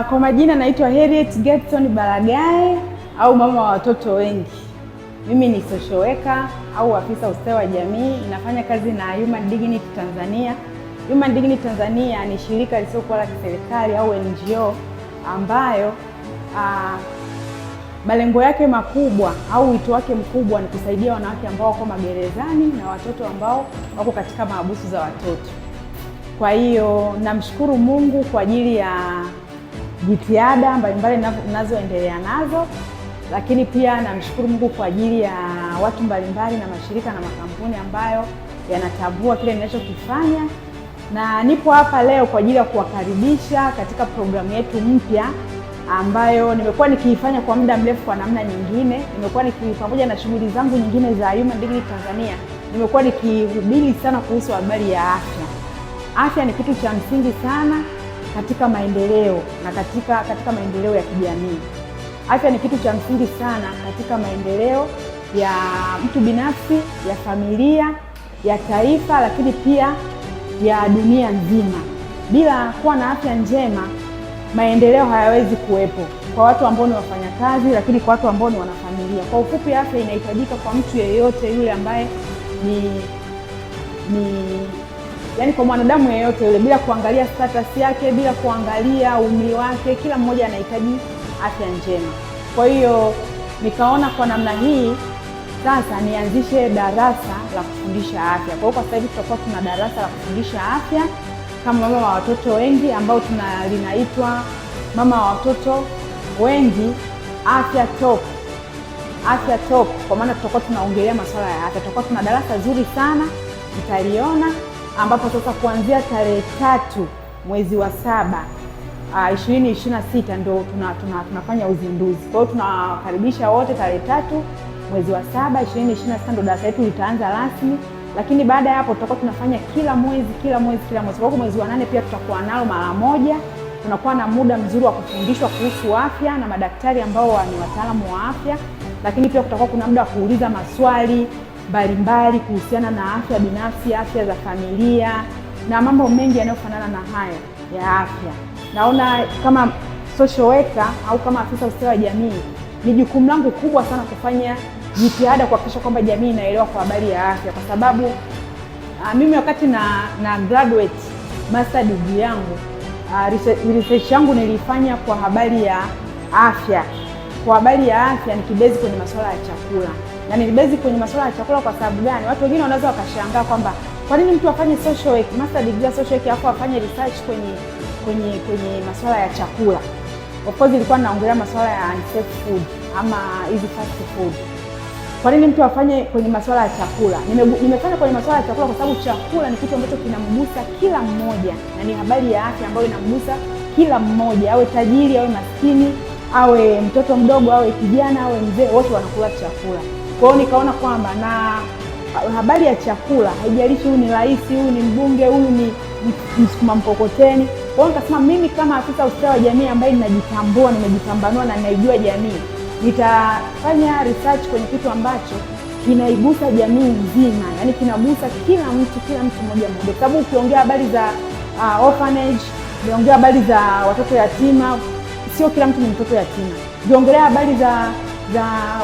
Kwa majina naitwa Harriet Gerson Baragae au mama wa watoto wengi. Mimi ni social worker au afisa ustawi wa jamii. Ninafanya kazi na Human Dignity Tanzania. Human Dignity Tanzania ni shirika lisiokuwa la kiserikali au NGO ambayo malengo yake makubwa au wito wake mkubwa ni kusaidia wanawake ambao wako magerezani na watoto ambao wako katika mahabusu za watoto. Kwa hiyo namshukuru Mungu kwa ajili ya jitihada mbalimbali ninazoendelea nazo, lakini pia namshukuru Mungu kwa ajili ya watu mbalimbali na mashirika na makampuni ambayo yanatambua kile ninachokifanya, na nipo hapa leo kwa ajili ya kuwakaribisha katika programu yetu mpya ambayo nimekuwa nikiifanya kwa muda mrefu. Kwa namna nyingine nimekuwa pamoja na shughuli zangu nyingine za Human Dignity Tanzania, nimekuwa nikihubiri sana kuhusu habari ya afya. Afya ni kitu cha msingi sana katika maendeleo na katika maendeleo ya kijamii. Afya ni kitu cha msingi sana katika maendeleo ya mtu binafsi, ya familia, ya taifa, lakini pia ya dunia nzima. Bila kuwa na afya njema, maendeleo hayawezi kuwepo kwa watu ambao ni wafanyakazi, lakini kwa watu ambao ni wanafamilia. Kwa ufupi, afya inahitajika kwa mtu yeyote yule ambaye yaani kwa mwanadamu yeyote yule, bila kuangalia status yake, bila kuangalia umri wake, kila mmoja anahitaji afya njema. Kwa hiyo nikaona kwa namna hii sasa nianzishe darasa la kufundisha afya. Kwa hiyo kwa sasa hivi tutakuwa tuna darasa la kufundisha afya kama mama wa watoto wengi, ambao linaitwa mama wa watoto wengi afya talk. Afya talk kwa maana tutakuwa tunaongelea masuala ya afya. Tutakuwa tuna darasa zuri sana, mtaliona, ambapo sasa kuanzia tarehe 3 mwezi wa 7 2026 ndio tunafanya uzinduzi. Kwa hiyo tunawakaribisha wote tarehe 3 mwezi wa 7 2026 ndio darasa letu litaanza rasmi, lakini baada ya hapo tutakuwa tunafanya kila mwezi. Kwa hiyo mwezi wa 8 pia tutakuwa nalo mara moja. Tunakuwa na muda mzuri wa kufundishwa kuhusu afya na madaktari ambao ni wataalamu wa afya, lakini pia kutakuwa kuna muda wa kuuliza maswali mbalimbali kuhusiana na afya binafsi, afya za familia na mambo mengi yanayofanana na hayo ya afya. Naona kama social worker au kama afisa ustawi wa jamii, ni jukumu langu kubwa sana kufanya jitihada kuhakikisha kwamba jamii inaelewa kwa habari ya afya, kwa sababu mimi wakati na graduate master degree yangu, research yangu nilifanya kwa habari ya afya. Kwa habari ya afya nikibezi kwenye masuala ya chakula. Na nilibezi kwenye masuala ya chakula kwa sababu gani? Watu wengine wanaweza wakashangaa kwamba kwa nini mtu afanye social work, master degree social work, alafu afanye research kwenye masuala ya chakula. Of course ilikuwa naongelea masuala ya unsafe food ama hizi fast food. Kwa nini mtu afanye kwenye masuala ya chakula? Nimefanya kwenye masuala ya chakula kwa sababu chakula ni kitu ambacho kinamgusa kila mmoja, na ni habari ya afya ambayo inamgusa kila mmoja, awe tajiri, awe maskini, awe mtoto mdogo, awe kijana, awe mzee, wote wanakula chakula. Kwa hiyo nikaona kwamba na habari ya chakula haijalishi huyu ni rais, huyu ni mbunge, huyu ni msukuma mkokoteni. Kwa hiyo nikasema mimi kama afisa ustawi wa jamii ambaye ninajitambua, nimejipambanua na ninaijua jamii, nitafanya research kwenye kitu ambacho kinaigusa jamii nzima, yaani kinagusa kila mtu mmoja, kwa sababu ukiongea habari za orphanage, ukiongea habari za watoto yatima, sio kila mtu ni mtoto yatima. Ukiongelea habari za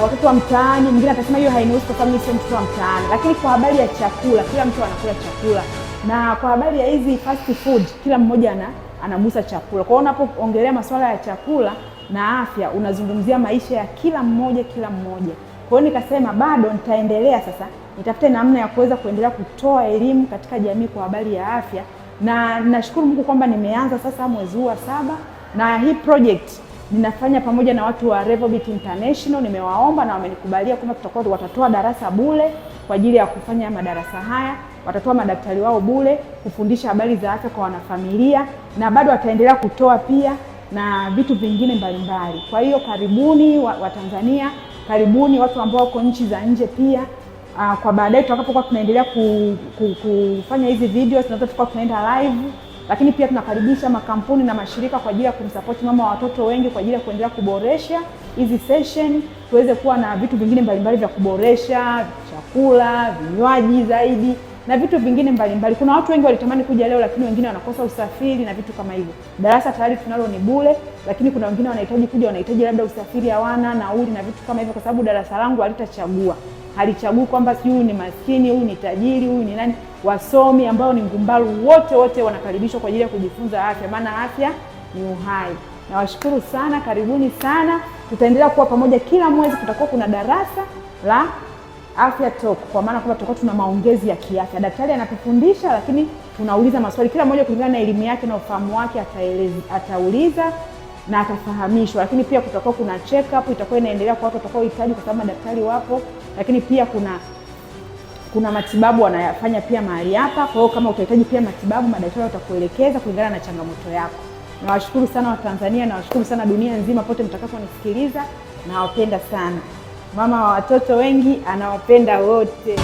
watoto wa mtaani, mwingine atasema hiyo hainihusu kwa sababu mimi sio mtoto wa mtaani. Lakini kwa habari ya chakula, kila mtu anakula chakula, na kwa habari ya hizi fast food, kila mmoja anagusa chakula. Kwa hiyo unapoongelea masuala ya chakula na afya, unazungumzia maisha ya kila mmoja. Kwa hiyo nikasema bado nitaendelea sasa, nitafute namna ya kuweza kuendelea kutoa elimu katika jamii kwa habari ya afya, na nashukuru Mungu kwamba nimeanza sasa mwezi huu wa 7, na hii project ninafanya pamoja na watu wa Revobit International. Nimewaomba na wamenikubalia kwamba watatoa darasa bure kwa ajili ya kufanya madarasa haya. Watatoa madaktari wao bure kufundisha habari za afya kwa wanafamilia, na bado wataendelea kutoa pia na vitu vingine mbalimbali. Kwa hiyo karibuni wa Tanzania, karibuni watu ambao wako nchi za nje pia. Kwa baadaye tutakapokuwa tunaendelea kufanya hizi videos, tunaweza tunaenda live, lakini pia tunakaribisha makampuni na mashirika kwa ajili ya kumsupport mama wa watoto wengi kwa ajili ya kuendelea kuboresha hizi session, tuweze kuwa na vitu vingine mbalimbali vya kuboresha chakula, vinywaji zaidi, na vitu vingine mbalimbali. Kuna watu wengi walitamani kuja leo, lakini wengine wanakosa usafiri na vitu kama hivyo. Darasa tayari tunalo ni bure, lakini kuna wengine wanahitaji kuja, wanahitaji labda usafiri hawana, nauli na vitu kama hivyo, kwa sababu darasa langu halichagui kwamba huyu ni maskini, huyu ni tajiri, huyu ni nani. Wasomi ambao ni ngumbaru wote wanakaribishwa kwa ajili ya kujifunza afya, maana afya ni uhai. Nawashukuru sana, karibuni sana. Tutaendelea kuwa pamoja, kila mwezi kutakuwa kuna darasa la Afya Talk, kwa maana kwamba tutakuwa tuna maongezi ya kiafya. Daktari anatufundisha, lakini tunauliza maswali, kila mmoja kulingana na elimu yake na ufahamu wake atauliza na atafahamishwa. Lakini pia kutakuwa kuna check up itakuwa inaendelea kwa watu watakaohitaji, kwa sababu madaktari wapo. Lakini pia kuna matibabu wanayafanya pia mahali hapa. Kwa hiyo kama utahitaji pia matibabu, madaktari watakuelekeza kulingana na changamoto yako. Nawashukuru sana Watanzania, nawashukuru sana dunia nzima pote mtakaponisikiliza. Nawapenda sana. Mama wa watoto wengi anawapenda wote.